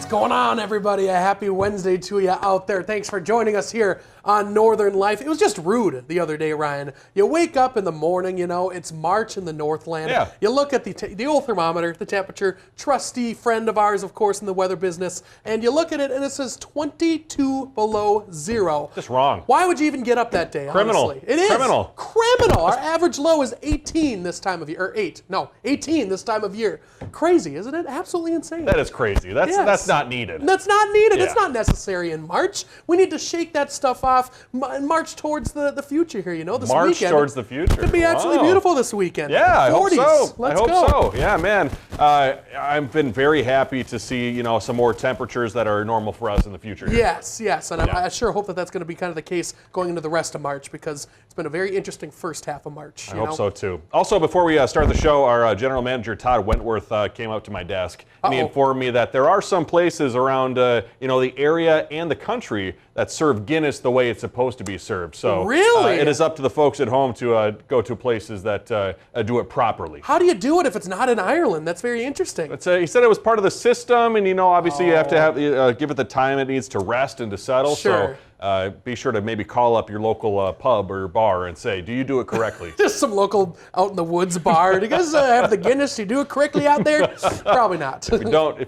What's going on, everybody? A happy Wednesday to you out there. Thanks for joining us here on Northern Life. It was just rude the other day, Ryan. You wake up in the morning, you know, it's March in the Northland. Yeah. You look at the old thermometer, the temperature, trusty friend of ours, of course, in the weather business, and you look at it and it says 22 below zero. Just wrong. Why would you even get up that day, Criminal. honestly? It is. Criminal. Criminal. Our average low is 18 this time of year, or 18 this time of year. Crazy, isn't it? Absolutely insane. That is crazy. That's not needed. That's not needed. Yeah. It's not necessary in March. We need to shake that stuff off and march towards the future here, you know, this March weekend. towards the future. Could be absolutely beautiful this weekend. Yeah, I hope 40s. so. Let's I hope go. so. Yeah, man. I've been very happy to see, you know, some more temperatures that are normal for us in the future. Yes, and Yeah. I sure hope that that's going to be kind of the case going into the rest of March, because it's been a very interesting first half of March. I hope so too. Also, before we start the show, our general manager Todd Wentworth came up to my desk and he informed me that there are some places around, you know, the area and the country that serve Guinness the way it's supposed to be served. So really, it is up to the folks at home to go to places that do it properly. How do you do it if it's not in Ireland? That's very interesting. He said it was part of the system, and you know, obviously you have to give it the time it needs to rest and to settle. Sure. So be sure to maybe call up your local pub or bar and say, do you do it correctly? Just some local out in the woods bar. Do you guys have the Guinness? Do you do it correctly out there? Probably not. If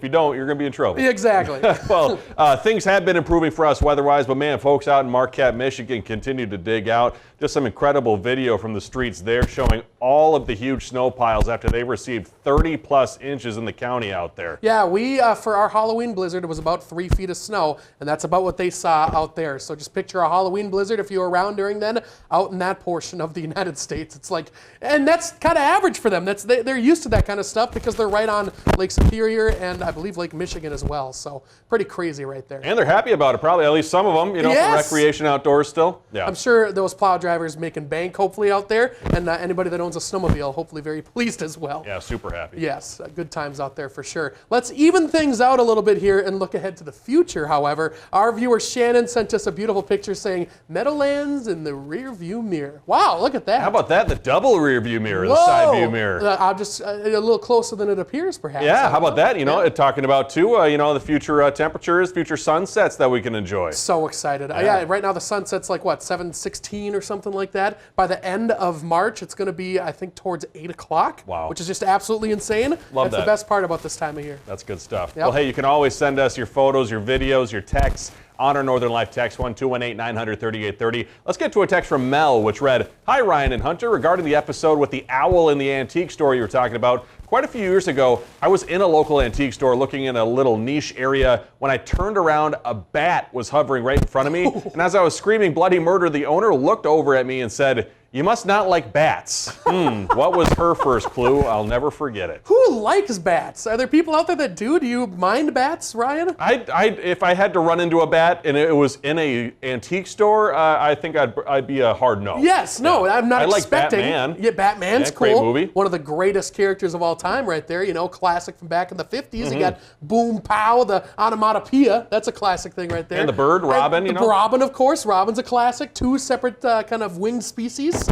you don't, you're going to be in trouble. Exactly. Well, things have been improving for us weather-wise, but man, folks out in Marquette, Michigan continue to dig out. Just some incredible video from the streets there showing all of the huge snow piles after they received 30-plus inches in the county out there. Yeah, we, for our Halloween blizzard, it was about 3 feet of snow, and that's about what they saw out there. So just picture a Halloween blizzard, if you were around during then, out in that portion of the United States. It's like, and that's kind of average for them. They're used to that kind of stuff because they're right on Lake Superior and I believe Lake Michigan as well. So pretty crazy right there. And they're happy about it, probably, at least some of them, you know, for recreation outdoors still. Yeah. I'm sure those plow drivers making bank, hopefully, out there, and anybody that owns a snowmobile, hopefully very pleased as well. Yeah, super happy. Yes, good times out there for sure. Let's even things out a little bit here and look ahead to the future, however. Our viewer Shannon sent us a beautiful picture saying, Meadowlands in the rear view mirror. Wow, look at that. How about that? The double rear view mirror, Whoa. the side view mirror. I'm just a little closer than it appears, perhaps. Yeah, how about that? You know, talking about, too, you know, the future temperatures, future sunsets that we can enjoy. So excited. Yeah, right now the sunset's like, what, 7:16 or something like that. By the end of March, it's going to be, I think, towards 8 o'clock. Wow. Which is just absolutely insane. Love That's that. the best part about this time of year. That's good stuff. Yep. Well, hey, you can always send us your photos, your videos, your texts on our Northern Life text, 1-218-900-3830. Let's get to a text from Mel, which read, Hi, Ryan and Hunter. Regarding the episode with the owl in the antique store you were talking about, quite a few years ago, I was in a local antique store looking in a little niche area. When I turned around, a bat was hovering right in front of me. And as I was screaming bloody murder, the owner looked over at me and said, You must not like bats. What was her first clue? I'll never forget it. Who likes bats? Are there people out there that do? Do you mind bats, Ryan? If I had to run into a bat and it was in a antique store, I think I'd be a hard no. Yes, no, I'm not expecting. I like Batman. Yeah, Batman's cool. Great movie. One of the greatest characters of all time right there. You know, classic from back in the 50s. You got Boom Pow, the onomatopoeia. That's a classic thing right there. And the bird, Robin, you know. Robin, of course. Robin's a classic. Two separate kind of winged species.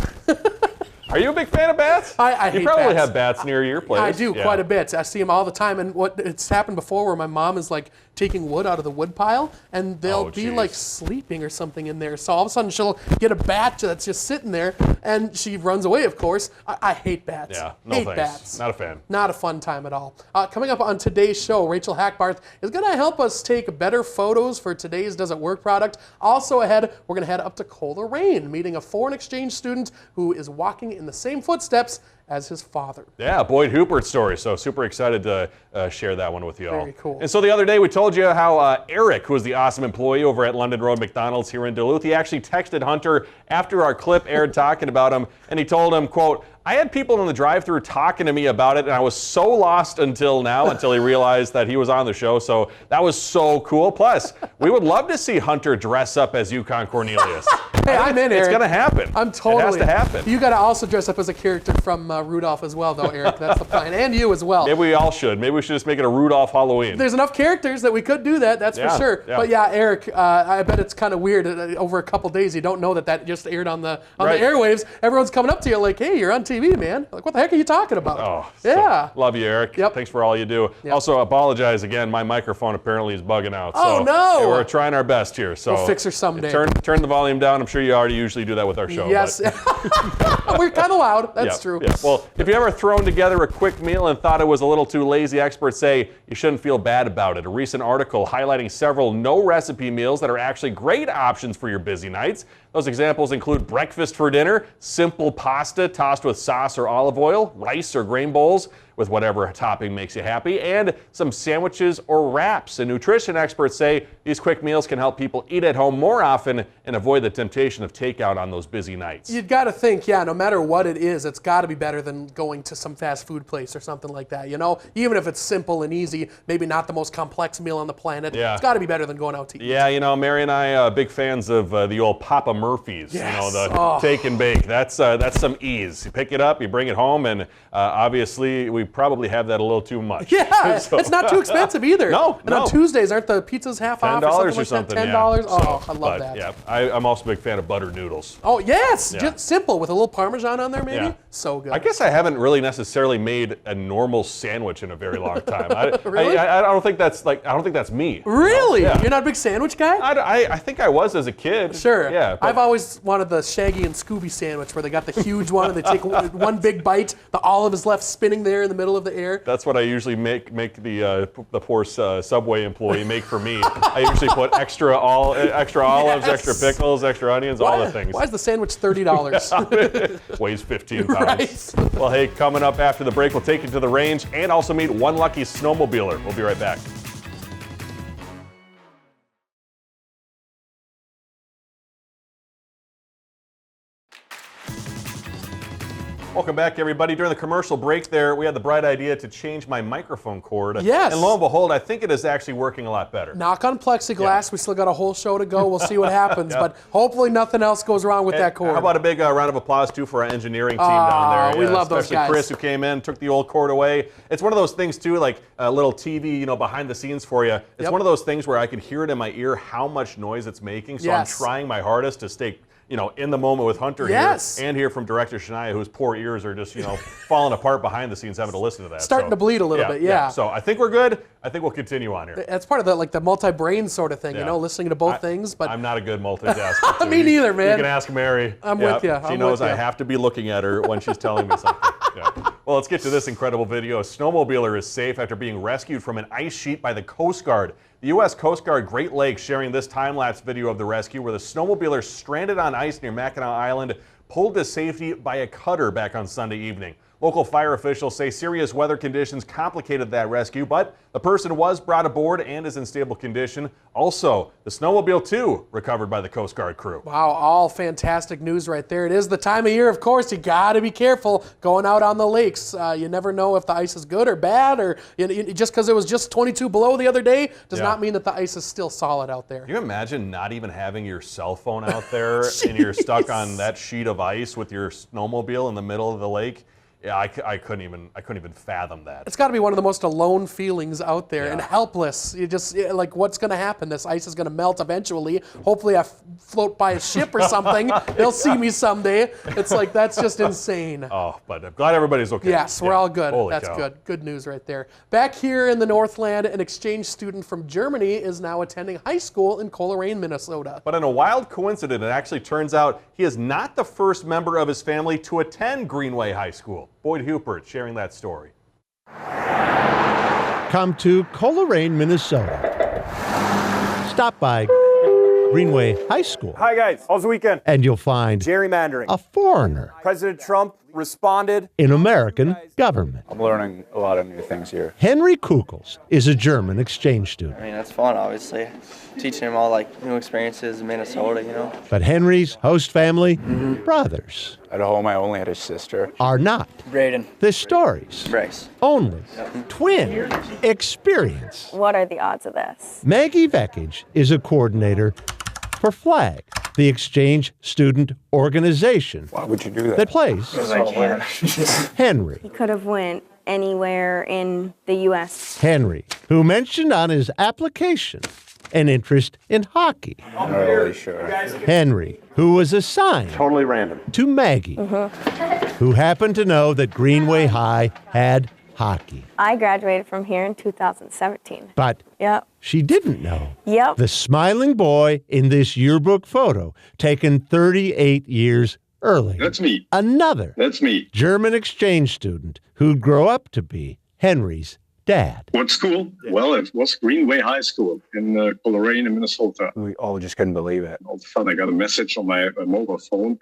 Are you a big fan of bats? I hate You probably bats. have bats near your place. I do, quite a bit. I see them all the time, and it's happened before where my mom is like taking wood out of the wood pile, and they'll be like sleeping or something in there. So all of a sudden she'll get a bat that's just sitting there, and she runs away, of course. I hate bats. Yeah, no hate thanks. bats. Not a fan. Not a fun time at all. Coming up on today's show, Rachel Hackbarth is going to help us take better photos for today's Does It Work product. Also ahead, we're going to head up to Coleraine, meeting a foreign exchange student who is walking in the same footsteps as his father. Yeah, Boyd Hooper's story. So super excited to share that one with you all. Very cool. And so the other day we told you how Eric, who was the awesome employee over at London Road McDonald's here in Duluth, he actually texted Hunter after our clip aired talking about him, and he told him, quote, I had people in the drive-thru talking to me about it, and I was so lost until he realized that he was on the show. So that was so cool. Plus, we would love to see Hunter dress up as Yukon Cornelius. Hey, I'm in, It's Eric. going to happen. I'm totally. It has to happen. You got to also dress up as a character from Rudolph as well, though, Eric. That's the plan, and you as well. Maybe we all should. Maybe we should just make it a Rudolph Halloween. There's enough characters that we could do that. That's for sure. Yeah. But yeah, Eric, I bet it's kind of weird. Over a couple days, you don't know that just aired on the airwaves. Everyone's coming up to you like, "Hey, you're on TV, man." Like, what the heck are you talking about? Oh, yeah. So, love you, Eric. Yep. Thanks for all you do. Yep. Also, apologize again. My microphone apparently is bugging out. Oh, so, no. yeah, we're trying our best here. So We'll fix her someday. Turn the volume down. I'm sure you already usually do that with our show. Yes. We're kind of loud. That's true. Yeah. Well, if you ever thrown together a quick meal and thought it was a little too lazy, experts say you shouldn't feel bad about it. A recent article highlighting several no-recipe meals that are actually great options for your busy nights. Those examples include breakfast for dinner, simple pasta tossed with sauce or olive oil, rice or grain bowls with whatever topping makes you happy, and some sandwiches or wraps. And nutrition experts say these quick meals can help people eat at home more often and avoid the temptation of takeout on those busy nights. You've got to think, no matter what it is, it's got to be better than going to some fast food place or something like that. You know, even if it's simple and easy, maybe not the most complex meal on the planet, it's got to be better than going out to eat. Yeah, you know, Mary and I are big fans of the old Papa Murphy's. Yes. You know, the take and bake. That's some ease. You pick it up, you bring it home, and obviously we probably have that a little too much. Yeah, it's not too expensive either. No, and on Tuesdays, aren't the pizzas half off $10 or something like that? $10? Yeah. Oh, I love that. Yeah, I'm also a big fan of buttered noodles. Oh, yes, just simple with a little Parmesan on there maybe. Yeah. So good. I guess I haven't really necessarily made a normal sandwich in a very long time. Really? I don't think that's me. Really? You know? Yeah. You're not a big sandwich guy? I think I was as a kid. Sure. Yeah. I've always wanted the Shaggy and Scooby sandwich where they got the huge one and they take one big bite, the olive is left spinning there in the middle of the air. That's what I usually make the poor Subway employee make for me. I usually put extra olives, extra pickles, extra onions, all the things. Why is the sandwich $30? Weighs 15 pounds. Right. Well, hey, coming up after the break, we'll take you to the range and also meet one lucky snowmobiler. We'll be right back. Welcome back, everybody. During the commercial break there, we had the bright idea to change my microphone cord. Yes. And lo and behold, I think it is actually working a lot better. Knock on plexiglass. We still got a whole show to go. We'll see what happens. But hopefully nothing else goes wrong with that cord. How about a big round of applause, too, for our engineering team down there. We love those guys. Especially Chris, who came in, took the old cord away. It's one of those things, too, like a little TV, you know, behind the scenes for you. It's one of those things where I can hear it in my ear how much noise it's making. So I'm trying my hardest to stay, you know, in the moment with Hunter here, and hear from director Shania, whose poor ears are just, you know, falling apart behind the scenes having to listen to that. Starting to bleed a little bit, So I think we're good. I think we'll continue on here. That's part of the multi-brain sort of thing, you know, listening to both things. But I'm not a good multitasker. Me neither, man. You can ask Mary. I'm with you. She knows I have to be looking at her when she's telling me something. Well, let's get to this incredible video. A snowmobiler is safe after being rescued from an ice sheet by the Coast Guard. The U.S. Coast Guard Great Lakes sharing this time-lapse video of the rescue where the snowmobiler stranded on ice near Mackinac Island pulled to safety by a cutter back on Sunday evening. Local fire officials say serious weather conditions complicated that rescue, but the person was brought aboard and is in stable condition. Also, the snowmobile, too, recovered by the Coast Guard crew. Wow, all fantastic news right there. It is the time of year, of course. You got to be careful going out on the lakes. You never know if the ice is good or bad, or just because it was just 22 below the other day does not mean that the ice is still solid out there. Can you imagine not even having your cell phone out there and you're stuck on that sheet of ice with your snowmobile in the middle of the lake? Yeah, I couldn't even fathom that. It's got to be one of the most alone feelings out there and helpless. You just like, what's going to happen? This ice is going to melt eventually. Hopefully, I float by a ship or something. They'll see me someday. It's like that's just insane. Oh, but I'm glad everybody's okay. Yes, we're all good. Holy That's cow. good. Good news right there. Back here in the Northland, an exchange student from Germany is now attending high school in Coleraine, Minnesota. But in a wild coincidence, it actually turns out he is not the first member of his family to attend Greenway High School. Boyd Hupert sharing that story. Come to Coleraine, Minnesota. Stop by Greenway High School. Hi guys, how's the weekend? And you'll find Gerrymandering. a foreigner President Trump responded. in American government. I'm learning a lot of new things here. Henry Kukels is a German exchange student. I mean, that's fun, obviously. Teaching him all, like, new experiences in Minnesota, you know? But Henry's host family, brothers, At home, I only had a sister. are not Braden. the stories. Bryce. Only twin experience. What are the odds of this? Maggie Vekage is a coordinator for FLAG, the exchange student organization Why would you do that? that plays Henry. He could have went anywhere in the U.S. Henry, who mentioned on his application an interest in hockey. I'm not really sure. Henry, who was assigned Totally random. to Maggie, who happened to know that Greenway High had hockey. I graduated from here in 2017. But Yep. she didn't know Yep. the smiling boy in this yearbook photo taken 38 years earlier. That's me. Another That's me. German exchange student who'd grow up to be Henry's dad. What school? Well, it was Greenway High School in Coleraine, in Minnesota. We all just couldn't believe it. All of a sudden, I got a message on my mobile phone.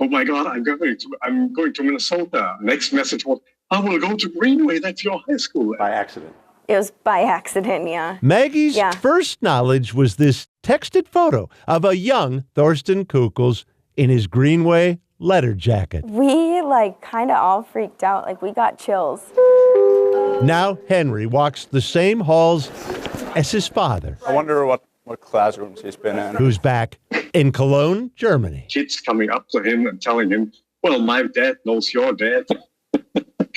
Oh my God, I'm going to Minnesota. Next message was, I will go to Greenway. That's your high school. By accident. It was by accident, yeah. Maggie's Yeah. first knowledge was this texted photo of a young Thorsten Kukels in his Greenway letter jacket. We kind of all freaked out. We got chills. Now Henry walks the same halls as his father, I wonder what classrooms he's been in. who's back in Cologne, Germany. Kids coming up to him and telling him, well, my dad knows your dad.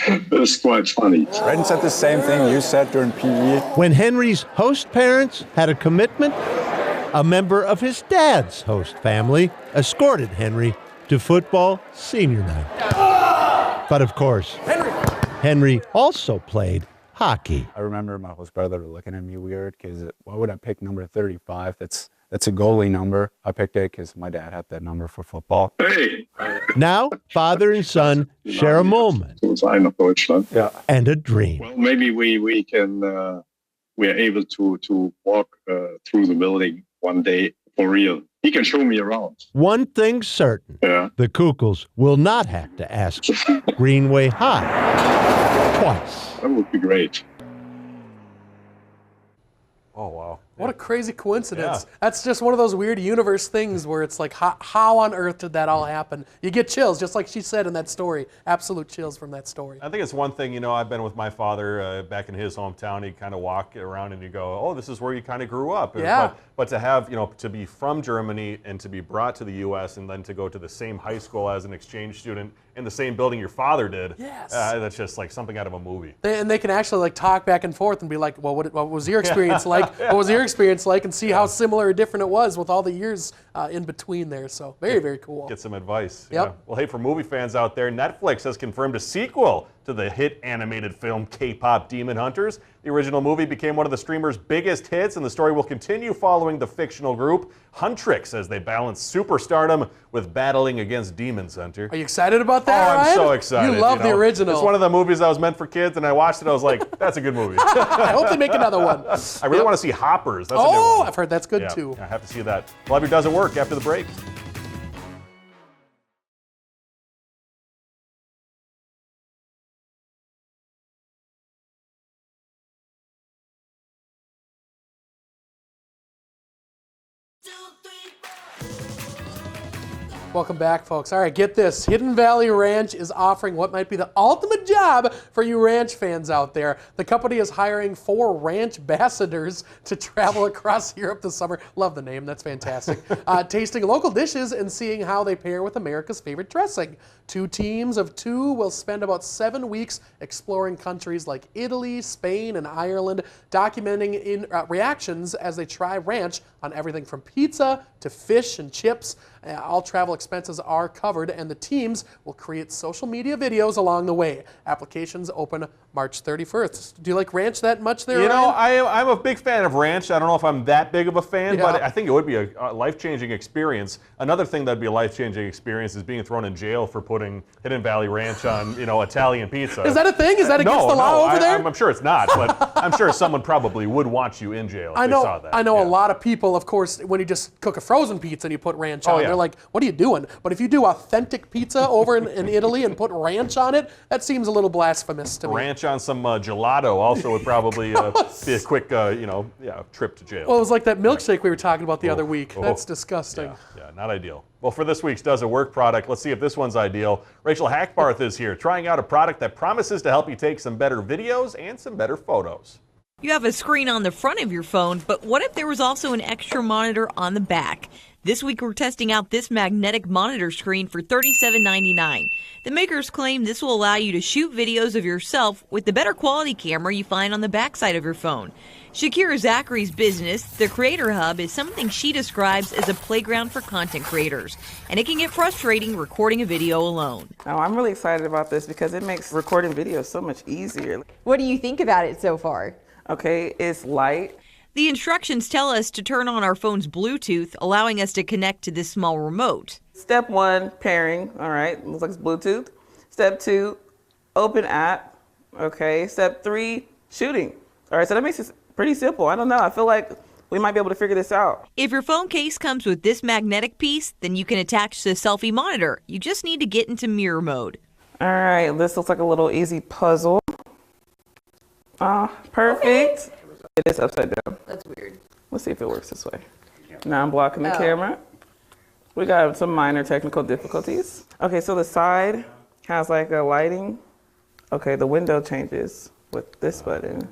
It's quite funny. Braden said the same thing you said during PE. When Henry's host parents had a commitment, a member of his dad's host family escorted Henry to football senior night. But of course, Henry also played hockey. I remember my host brother looking at me weird because why would I pick number 35? That's a goalie number. I picked it because my dad had that number for football. Hey, Now, father and son share a moment so sein nach Deutschland. Yeah. and a dream. Well, maybe we can we are able to walk through the building one day for real. He can show me around. One thing's certain, Yeah. the Kukels will not have to ask Greenway High twice. That would be great. Oh, wow. What a crazy coincidence. Yeah. That's just one of those weird universe things where it's like, how on earth did that all happen? You get chills, just like she said in that story. Absolute chills from that story. I think it's one thing, I've been with my father back in his hometown. He'd kind of walk around and you go, oh, this is where you kind of grew up. Yeah. But to have, to be from Germany and to be brought to the U.S. and then to go to the same high school as an exchange student in the same building your father did, Yes. That's just like something out of a movie. And they can actually talk back and forth and be like, well, what was your experience like? What was your experience like? And see how similar or different it was with all the years in between there. So very, very cool. Get some advice. Yep. Yeah. Well, hey, for movie fans out there, Netflix has confirmed a sequel to the hit animated film K-pop Demon Hunters. The original movie became one of the streamer's biggest hits, and the story will continue following the fictional group Huntrix as they balance superstardom with battling against demons, Hunter. Are you excited about that, Oh, I'm Ryan? so excited. You love the original. It's one of the movies that was meant for kids, and I watched it. I was like, that's a good movie. I hope they make another one. I really want to see Hoppers. That's a good Oh, one. I've heard that's good Yeah, too. I have to see that. We'll have your Does It Work after the break. Welcome back, folks. All right, get this. Hidden Valley Ranch is offering what might be the ultimate job for you ranch fans out there. The company is hiring 4 ranch ambassadors to travel across Europe this summer. Love the name. That's fantastic. Tasting local dishes and seeing how they pair with America's favorite dressing. 2 teams of 2 will spend about 7 weeks exploring countries like Italy, Spain, and Ireland, documenting reactions as they try ranch on everything from pizza to fish and chips. All travel expenses are covered, and the teams will create social media videos along the way. Applications open March 31st. Do you like ranch that much there, Ryan? I'm a big fan of ranch. I don't know if I'm that big of a fan, Yeah. but I think it would be a life-changing experience. Another thing that'd be a life-changing experience is being thrown in jail for putting Hidden Valley Ranch on, Italian pizza. Is that a thing? Is that against the law over there? I'm sure it's not, but I'm sure someone probably would want you in jail if they saw that. I know Yeah. a lot of people, of course, when you just cook a frozen pizza and you put ranch on, yeah. they're like, what are you doing? But if you do authentic pizza over in Italy and put ranch on it, that seems a little blasphemous to me. Ranch on some gelato also would probably be a quick, trip to jail. Well, it was like that milkshake we were talking about the other week. oh. That's disgusting. Yeah, not ideal. Well, for this week's Does It Work product, let's see if this one's ideal. Rachel Hackbarth is here, trying out a product that promises to help you take some better videos and some better photos. You have a screen on the front of your phone, but what if there was also an extra monitor on the back? This week we're testing out this magnetic monitor screen for $37.99. The makers claim this will allow you to shoot videos of yourself with the better quality camera you find on the backside of your phone. Shakira Zachary's business, the Creator Hub, is something she describes as a playground for content creators, and it can get frustrating recording a video alone. Now, I'm really excited about this because it makes recording videos so much easier. What do you think about it so far? Okay, it's light. The instructions tell us to turn on our phone's Bluetooth, allowing us to connect to this small remote. Step 1, pairing. All right, looks like it's Bluetooth. Step 2, open app. Okay, step 3, shooting. All right, so that makes it pretty simple. I don't know. I feel like we might be able to figure this out. If your phone case comes with this magnetic piece, then you can attach the selfie monitor. You just need to get into mirror mode. All right, this looks like a little easy puzzle. Perfect. Okay. It is upside down. That's weird. Let's see if it works this way. Now I'm blocking the camera. We got some minor technical difficulties. Okay, so the side has like a lighting. Okay, the window changes with this button.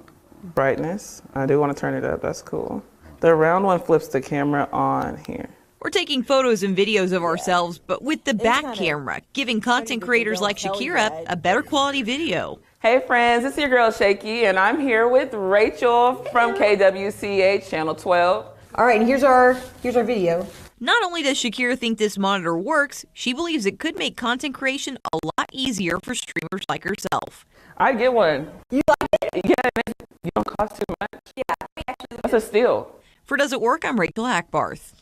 Brightness. I do want to turn it up. That's cool. The round one flips the camera on here. We're taking photos and videos of ourselves, but with the back camera, giving content creators like Shakira a better quality video. Hey friends, it's your girl Shaky, and I'm here with Rachel from KWCH Channel 12. All right, and here's our video. Not only does Shakira think this monitor works, she believes it could make content creation a lot easier for streamers like herself. I'd get one. You like it? Yeah, you don't cost too much. Yeah, that's a steal. For Does It Work, I'm Rachel Hackbarth.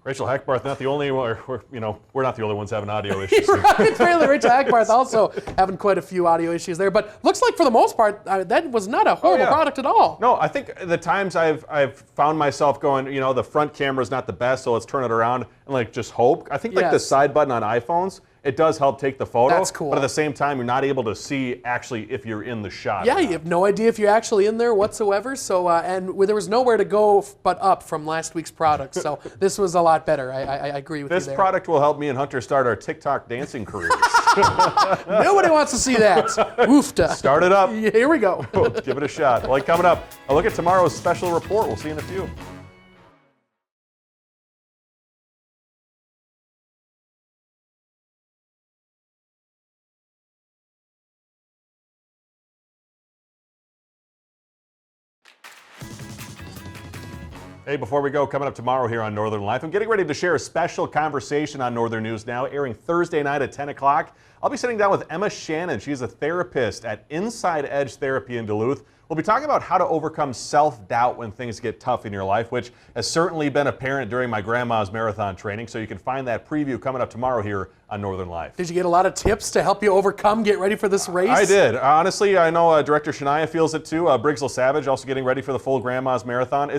Rachel Hackbarth, not the only one. We're not the only ones having audio issues. Right, really, Rachel Hackbarth also having quite a few audio issues there. But looks like for the most part, that was not a horrible product at all. No, I think the times I've found myself going, the front camera is not the best, so let's turn it around and just hope. I think the side button on iPhones, it does help take the photo. That's cool. But at the same time, you're not able to see actually if you're in the shot. Yeah, you have no idea if you're actually in there whatsoever. So, there was nowhere to go but up from last week's product. So this was a lot better. I agree with you there. This product will help me and Hunter start our TikTok dancing careers. Nobody wants to see that. Oofta. Start it up. Here we go. Give it a shot. Well, coming up, a look at tomorrow's special report. We'll see you in a few. Hey, before we go, coming up tomorrow here on Northern Life, I'm getting ready to share a special conversation on Northern News Now, airing Thursday night at 10 o'clock. I'll be sitting down with Emma Shannon. She's a therapist at Inside Edge Therapy in Duluth. We'll be talking about how to overcome self-doubt when things get tough in your life, which has certainly been apparent during my grandma's marathon training. So you can find that preview coming up tomorrow here on Northern Life. Did you get a lot of tips to help you overcome, get ready for this race? I did. Honestly, I know Director Shania feels it too. Briggs LaSavage also getting ready for the full grandma's marathon.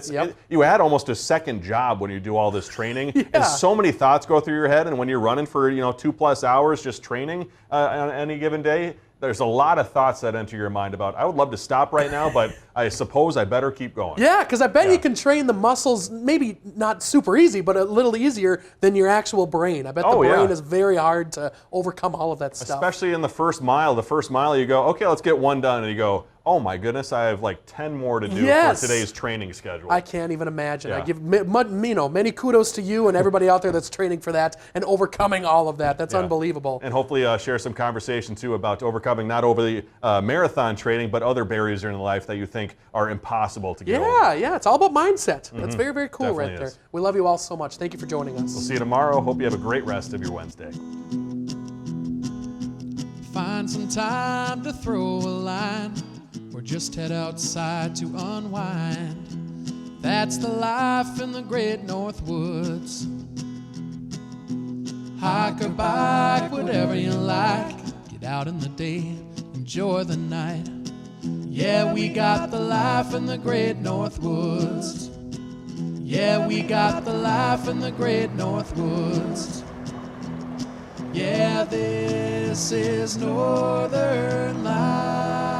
You add almost a second job when you do all this training. And so many thoughts go through your head, and when you're running for 2+ hours just training on any given day, there's a lot of thoughts that enter your mind about, I would love to stop right now, but I suppose I better keep going. Yeah, because I bet you can train the muscles, maybe not super easy, but a little easier than your actual brain. I bet the brain is very hard to overcome all of that stuff. Especially in the first mile. The first mile you go, okay, let's get one done. And you go, oh my goodness, I have like 10 more to do for today's training schedule. I can't even imagine. I give many kudos to you and everybody out there that's training for that and overcoming all of that. That's unbelievable. And hopefully share some conversation too about overcoming not only marathon training, but other barriers in life that you think are impossible to get over. Yeah, it's all about mindset. That's very, very cool. Definitely right there. We love you all so much. Thank you for joining us. We'll see you tomorrow. Hope you have a great rest of your Wednesday. Find some time to throw a line, or just head outside to unwind. That's the life in the great North Woods. Hike or bike, whatever you like. Get out in the day, enjoy the night. Yeah, we got the life in the great North Woods. Yeah, we got the life in the great North Woods. Yeah, this is Northern Life.